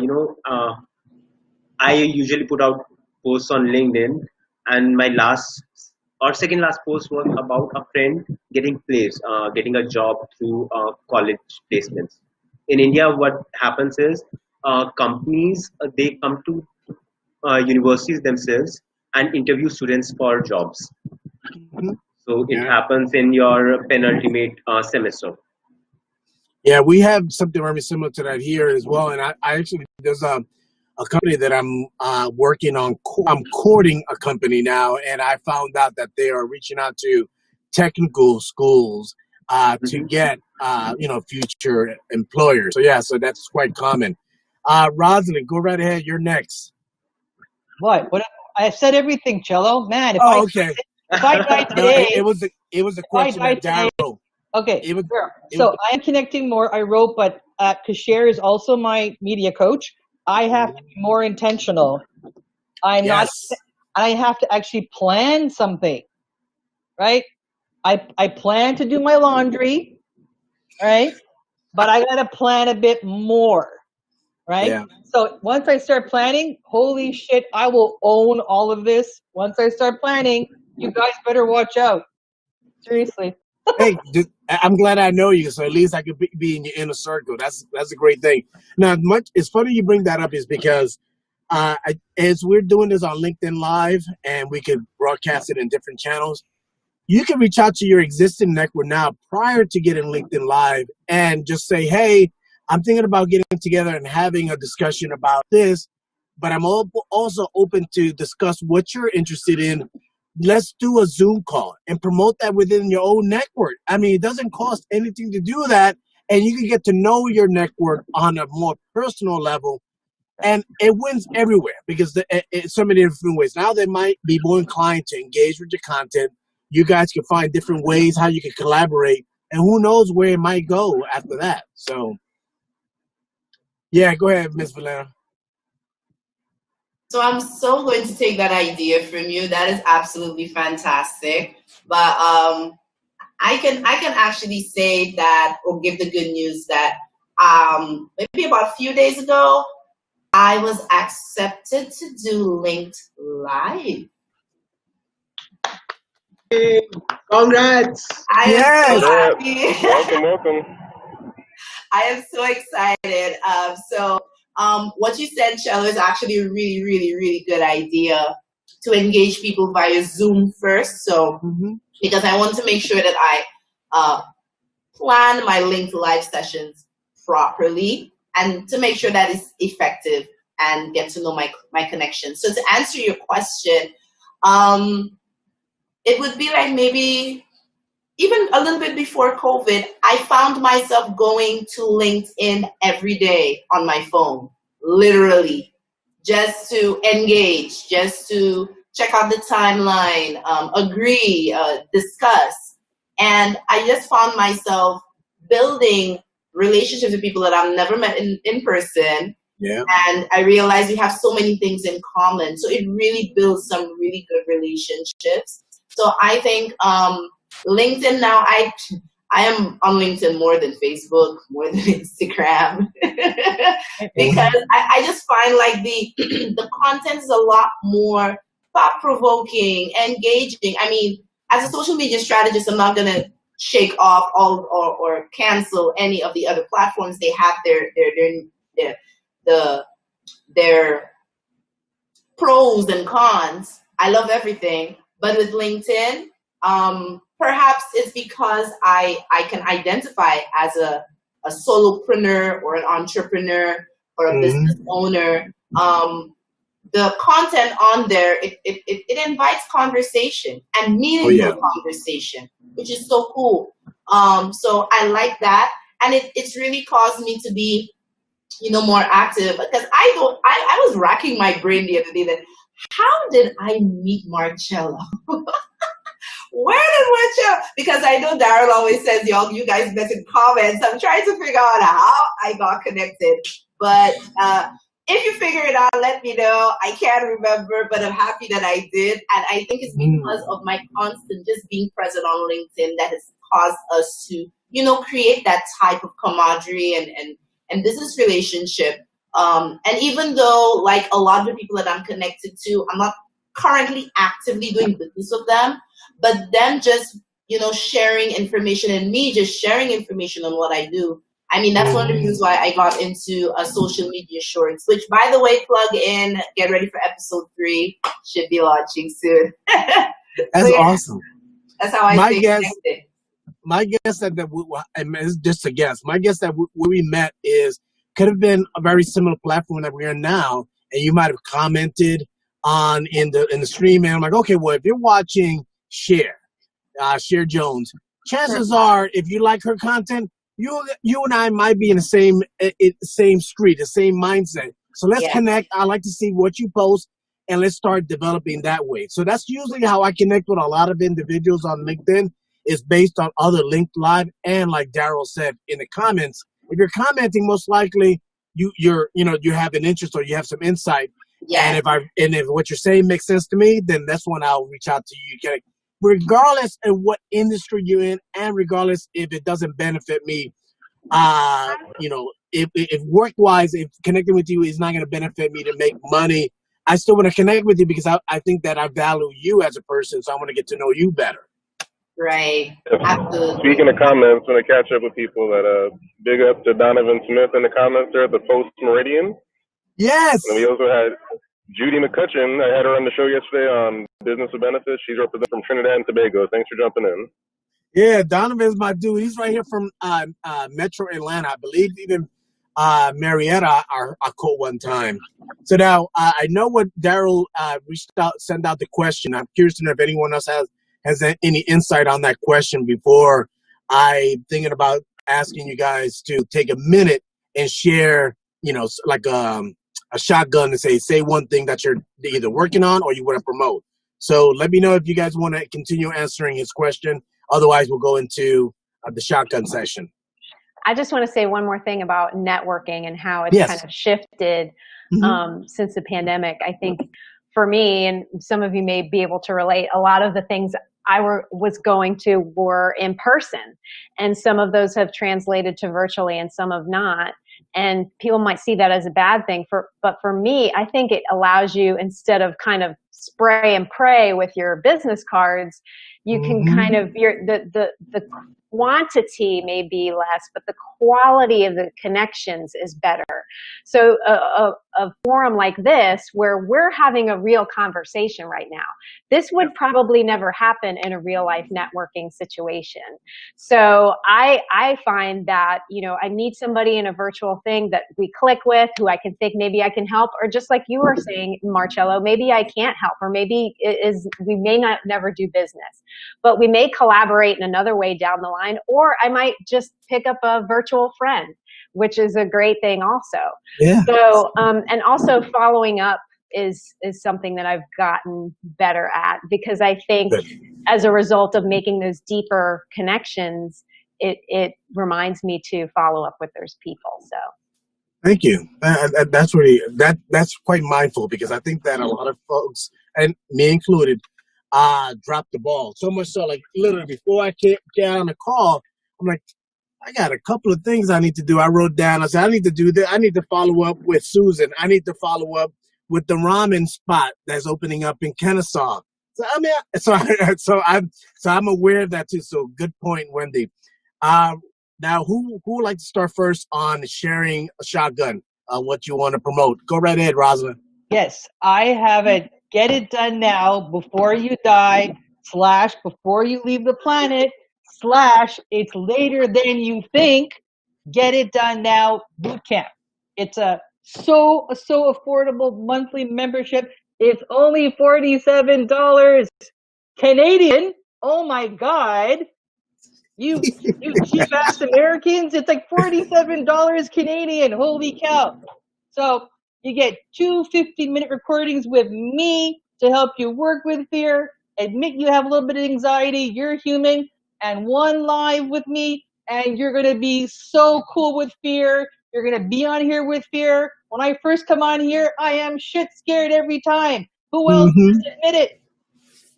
usually put out posts on LinkedIn, and my last or second last post was about a friend getting placed, getting a job through college placements. In India, what happens is companies they come to universities themselves and interview students for jobs. So it happens in your penultimate semester. Yeah, we have something very similar to that here as well. And I actually, there's a company that I'm working on. I'm courting a company now, and I found out that they are reaching out to technical schools to get, future employers. So yeah, so that's quite common. Rosalind, go right ahead. You're next. What? I said everything, Cello. Man, if okay. If I die today, it was a question that Darryl. Okay, so I am connecting more. I wrote, but Kasher is also my media coach. I have to be more intentional. I have to actually plan something, right? I plan to do my laundry, right? But I got to plan a bit more, right? Yeah. So once I start planning, holy shit, I will own all of this. Once I start planning, you guys better watch out. Seriously. Hey, I'm glad I know you, so at least I could be in your inner circle. That's a great thing. Now, it's funny you bring that up is because as we're doing this on LinkedIn Live and we could broadcast it in different channels, you can reach out to your existing network now prior to getting LinkedIn Live and just say, hey, I'm thinking about getting together and having a discussion about this, but I'm also open to discuss what you're interested in. Let's do a Zoom call and promote that within your own network. I mean, it doesn't cost anything to do that, and you can get to know your network on a more personal level, and it wins everywhere because it's so many different ways. Now they might be more inclined to engage with your content. You guys can find different ways how you can collaborate, and who knows where it might go after that. So, yeah, go ahead, Ms. Valera. So I'm so going to take that idea from you. That is absolutely fantastic. But I can actually say that, or give the good news that maybe about a few days ago, I was accepted to do Linked Live. Hey, congrats! I am so happy. Welcome. I am so excited. What you said, Cello, is actually a really, really, really good idea to engage people via Zoom first. So, because I want to make sure that I plan my linked live sessions properly and to make sure that it's effective and get to know my connection. So to answer your question, it would be like maybe even a little bit before COVID, I found myself going to LinkedIn every day on my phone, literally, just to engage, just to check out the timeline, agree, discuss. And I just found myself building relationships with people that I've never met in person. Yeah. And I realized we have so many things in common. So it really builds some really good relationships. So I think LinkedIn now, I am on LinkedIn more than Facebook, more than Instagram, because I just find like the content is a lot more thought-provoking, engaging. I mean, as a social media strategist, I'm not gonna shake off all or cancel any of the other platforms. They have their pros and cons. I love everything, but with LinkedIn, perhaps it's because I can identify as a solopreneur or an entrepreneur or a business owner. The content on there, it invites conversation and meaningful conversation, which is so cool. So I like that. And it's really caused me to be, more active, because I was racking my brain the other day that how did I meet Marcello? Where did Marcello? Because I know Daryl always says, you guys met in comments. I'm trying to figure out how I got connected. But if you figure it out, let me know. I can't remember, but I'm happy that I did. And I think it's because of my constant just being present on LinkedIn that has caused us to, create that type of camaraderie and business relationship. And even though, like, a lot of the people that I'm connected to, I'm not currently actively doing business with them, but them just, sharing information and me just sharing information on what I do. I mean, that's one of the reasons why I got into social media shorts, which, by the way, plug in, get ready for episode 3, should be launching soon. That's awesome. That's how I stay connected. My guess that it's just a guess. My guess that where we met could have been a very similar platform that we're in now, and you might have commented on in the stream, and I'm like, okay, well, if you're watching Cher Jones, chances are, if you like her content, you and I might be in the same street, the same mindset. So let's connect. I like to see what you post, and let's start developing that way. So that's usually how I connect with a lot of individuals on LinkedIn. Is based on other linked live, and like Daryl said in the comments, if you're commenting, most likely you have an interest or you have some insight. And if what you're saying makes sense to me, then that's when I'll reach out to you. Regardless of what industry you're in, and regardless if it doesn't benefit me, if work-wise, if connecting with you is not going to benefit me to make money, I still want to connect with you because I think that I value you as a person, so I want to get to know you better. Right. Absolutely. Speaking of comments, when I catch up with people, that big up to Donovan Smith in the comments there at the Post Meridian. Yes. And we also had Judy McCutcheon. I had her on the show yesterday on Business of Benefits. She's representing from Trinidad and Tobago. Thanks for jumping in. Yeah, Donovan's my dude. He's right here from Metro Atlanta. I believe even Marietta I caught one time. So now I know what Daryl sent out the question. I'm curious to know if anyone else has any insight on that question before I'm thinking about asking you guys to take a minute and share, like a shotgun and say one thing that you're either working on or you want to promote. So let me know if you guys want to continue answering his question. Otherwise, we'll go into the shotgun session. I just want to say one more thing about networking and how it's kind of shifted since the pandemic. I think for me, and some of you may be able to relate, a lot of the things I was going to were in person, and some of those have translated to virtually and some have not. And people might see that as a bad thing, but for me, I think it allows you, instead of kind of spray and pray with your business cards, you can kind of, the quantity may be less, but the quality of the connections is better. So a forum like this, where we're having a real conversation right now, this would probably never happen in a real life networking situation. So I find that, I need somebody in a virtual thing that we click with, who I can think maybe I can help, or just like you were saying, Marcello, maybe I can't help, or maybe we may not never do business, but we may collaborate in another way down the line, or I might just pick up a virtual friend, which is a great thing also. Yeah. So, and also following up is something that I've gotten better at, because I think as a result of making those deeper connections, it reminds me to follow up with those people. So. Thank you. That's quite mindful, because I think that a lot of folks, and me included, dropped the ball. So much so, like literally before I get on the call, I'm like, I got a couple of things I need to do. I wrote down, I said, I need to do that. I need to follow up with Susan. I need to follow up with the ramen spot that's opening up in Kennesaw. So I mean, so I'm aware of that too. So good point, Wendy. Now, who would like to start first on sharing a shotgun, what you want to promote? Go right ahead, Rosalind. Yes, I have it. Get it done now before you die / before you leave the planet / it's later than you think. Get it done now boot camp. It's a so affordable monthly membership. It's only $47 Canadian. Oh my God. You cheap ass Americans, it's like $47 Canadian. Holy cow. So you get 2 15-minute recordings with me to help you work with fear, admit you have a little bit of anxiety, you're human, and 1 live with me, and you're going to be so cool with fear. You're going to be on here with fear. When I first come on here, I am shit scared every time. Who else can admit it?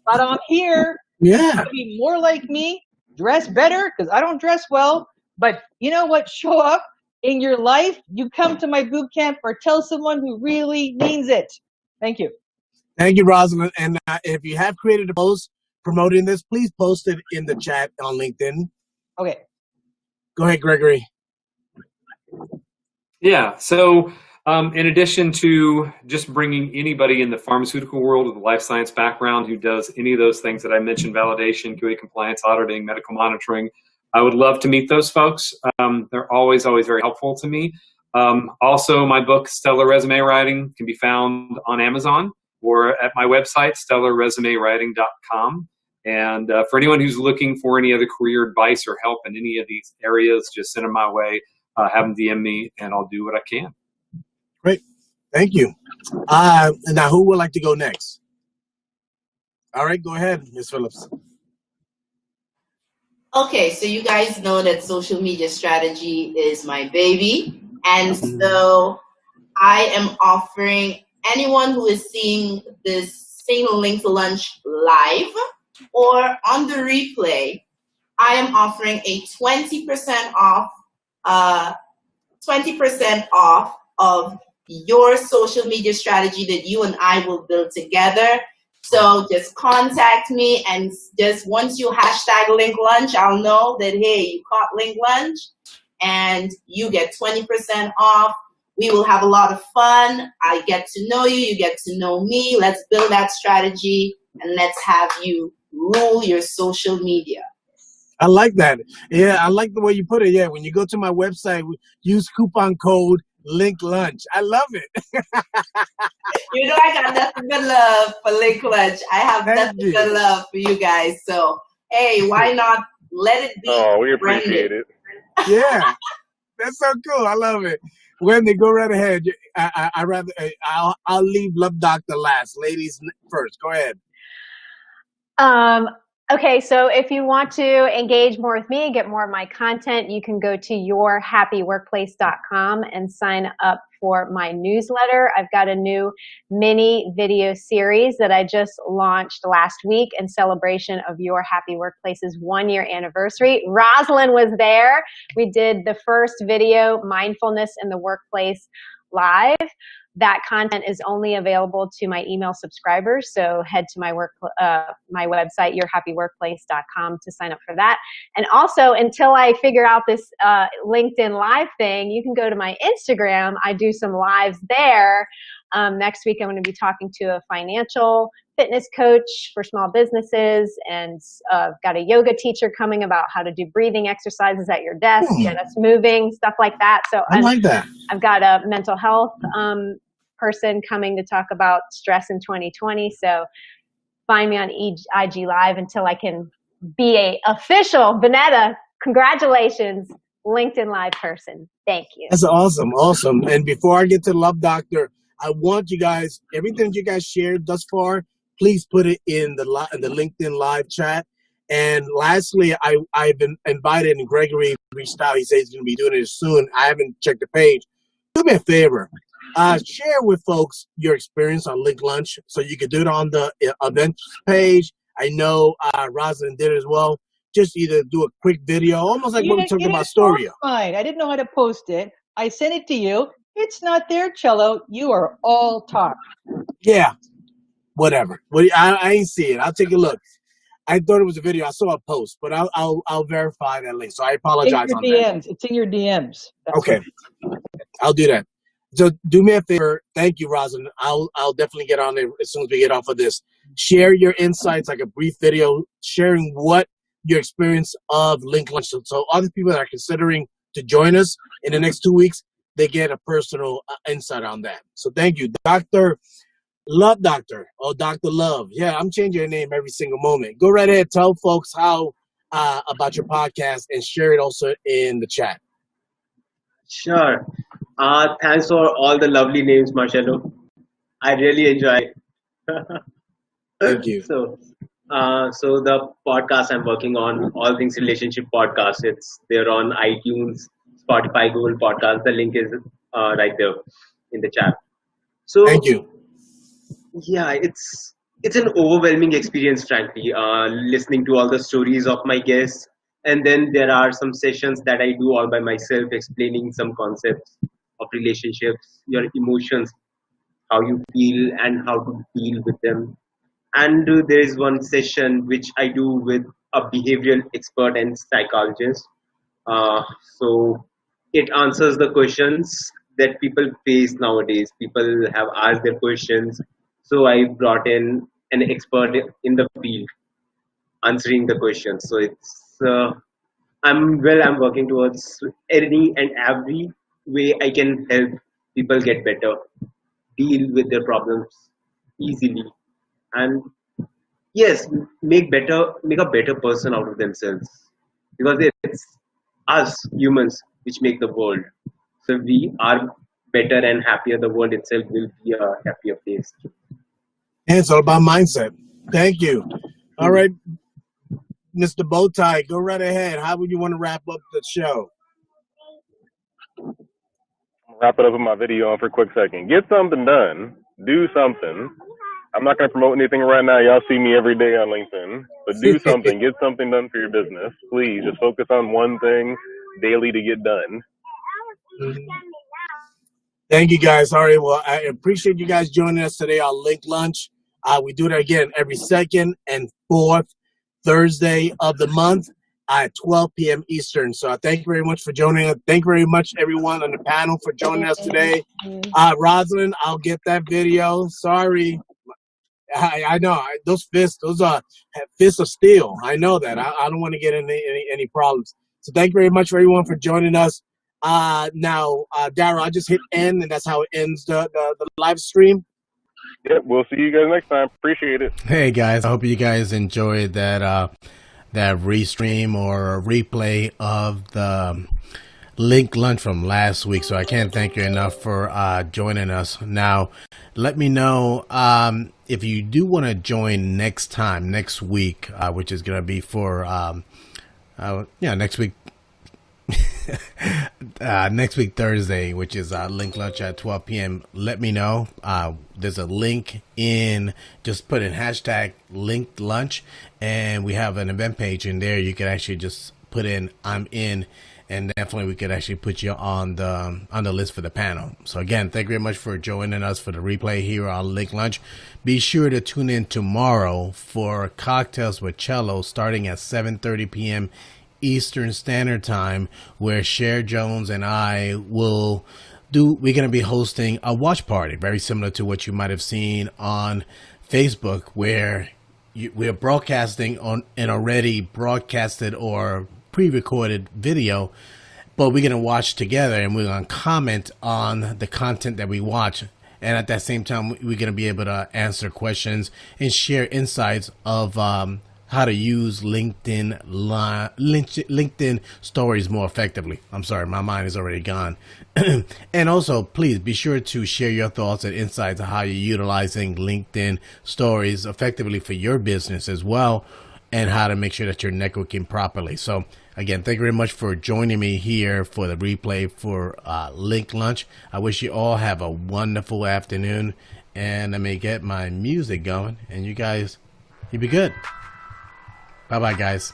But I'm here. Yeah. To be more like me, dress better, because I don't dress well. But you know what? Show up in your life. You come to my boot camp, or tell someone who really means it. Thank you. Thank you, Rosalind. And if you have created a post promoting this, please post it in the chat on LinkedIn. Okay. Go ahead, Gregory. Yeah. So in addition to just bringing anybody in the pharmaceutical world with a life science background who does any of those things that I mentioned, validation, QA compliance, auditing, medical monitoring, I would love to meet those folks. They're always very helpful to me. Also, my book, Stellar Resume Writing, can be found on Amazon or at my website, stellarresumewriting.com. And for anyone who's looking for any other career advice or help in any of these areas, just send them my way, have them DM me, and I'll do what I can. Great. Thank you. Now, who would like to go next? All right, go ahead, Ms. Phillips. Okay, so you guys know that social media strategy is my baby. And so I am offering anyone who is seeing this same link to lunch live or on the replay, I am offering a 20% off 20% off of your social media strategy that you and I will build together. So just contact me, and just once you hashtag Link Lunch, I'll know that, hey, you caught Link Lunch, and you get 20% off. We will have a lot of fun. I get to know you, you get to know me. Let's build that strategy, and let's have you rule your social media. I like that. Yeah, I like the way you put it. Yeah, when you go to my website, use coupon code Link Lunch. I love it. You know, I got nothing but love for Link Lunch. I have nothing but love for you guys. So, hey, why not let it be? Oh, we appreciate it. Yeah, that's so cool. I love it. Wendy, go right ahead. I'll leave Love Doctor last. Ladies first. Go ahead. Okay, so if you want to engage more with me, get more of my content, you can go to yourhappyworkplace.com and sign up for my newsletter. I've got a new mini video series that I just launched last week in celebration of Your Happy Workplace's 1-year anniversary. Rosalind was there. We did the first video, Mindfulness in the Workplace, live. That content is only available to my email subscribers, so head to my website, yourhappyworkplace.com, to sign up for that. And also, until I figure out this LinkedIn Live thing, you can go to my Instagram. I do some lives there. Next week, I'm going to be talking to a financial fitness coach for small businesses, and got a yoga teacher coming about how to do breathing exercises at your desk, get us moving, stuff like that. So I like that. I've got a mental health person coming to talk about stress in 2020. So find me on IG Live until I can be a official Vanetta. Congratulations, LinkedIn Live person. Thank you. That's awesome. Awesome. And before I get to Love Doctor, I want you guys, everything you guys shared thus far, please put it in the LinkedIn Live chat. And lastly, I've been invited, and Gregory reached out. He says he's going to be doing it soon. I haven't checked the page. Do me a favor. Share with folks your experience on Link Lunch, so you can do it on the events page. I know Rosalind did it as well. Just either do a quick video, almost like what we talked about Storia. Fine. I didn't know how to post it. I sent it to you. It's not there, Cello. You are all talk. Yeah, whatever. Well, I ain't see it. I'll take a look. I thought it was a video. I saw a post, but I'll verify that link. So I apologize on that. It's in your DMs. Okay, I'll do that. So do me a favor. Thank you, Rosalind. I'll definitely get on there as soon as we get off of this. Share your insights, like a brief video, sharing what your experience of Link Lunch. So other people that are considering to join us in the next 2 weeks, they get a personal insight on that. So thank you, Dr. Love Doctor, or Dr. Love. Yeah, I'm changing your name every single moment. Go right ahead. Tell folks how about your podcast, and share it also in the chat. Sure. Thanks for all the lovely names, Marcelo. I really enjoy it. Thank you. So the podcast I'm working on, All Things Relationship Podcast, it's there on iTunes, Spotify, Google Podcast. The link is right there in the chat. So thank you. Yeah, it's an overwhelming experience, frankly, listening to all the stories of my guests. And then there are some sessions that I do all by myself, explaining some concepts of relationships, your emotions, how you feel and how to deal with them. And there is one session which I do with a behavioral expert and psychologist. So it answers the questions that people face nowadays. People have asked their questions. So I brought in an expert in the field answering the questions. So it's I'm working towards any and every way I can help people get better, deal with their problems easily, and yes, make a better person out of themselves, because it's us humans which make the world. So if we are better and happier, the world itself will be a happier place. And it's all about mindset. Thank you. All right, Mr. Bowtie, go right ahead. How would you want to wrap up the show? Wrap it up with my video on for a quick second. Get something done. Do something. I'm not going to promote anything right now. Y'all see me every day on LinkedIn. But do something. Get something done for your business. Please, just focus on one thing daily to get done. Thank you, guys. All right. Well, I appreciate you guys joining us today on Link Lunch. We do that again every second and fourth Thursday of the month at 12 p.m. Eastern. So thank you very much for joining us. Thank you very much, everyone on the panel, for joining us today. Rosalind, I'll get that video. Sorry. I know those are fists of steel. I know that. I don't want to get into any problems. So thank you very much for everyone for joining us. Now, Daryl, I just hit end, and that's how it ends the live stream. Yep, we'll see you guys next time. Appreciate it. Hey guys, I hope you guys enjoyed that restream or replay of the Link Lunch from last week. So I can't thank you enough for joining us. Now, let me know if you do want to join next week, which is going to be for next week. Next week Thursday, which is Link Lunch at 12 p.m. Let me know. There's a link in, just put in hashtag Linked Lunch, and we have an event page in there. You can actually just put in I'm in, and definitely we could actually put you on the list for the panel. So again, thank you very much for joining us for the replay here on Link Lunch. Be sure to tune in tomorrow for Cocktails with Cello starting at 7:30 p.m. Eastern Standard Time, where Cher Jones and I we're going to be hosting a watch party, very similar to what you might have seen on Facebook, where we're broadcasting on an already broadcasted or pre-recorded video, but we're going to watch together and we're going to comment on the content that we watch. And at that same time, we're going to be able to answer questions and share insights of how to use LinkedIn stories more effectively. I'm sorry, my mind is already gone. And also, please be sure to share your thoughts and insights on how you're utilizing LinkedIn stories effectively for your business as well, and how to make sure that you're networking properly. So again, thank you very much for joining me here for the replay for Link Lunch. I wish you all have a wonderful afternoon, and let me get my music going, and you guys, you be good. Bye-bye, guys.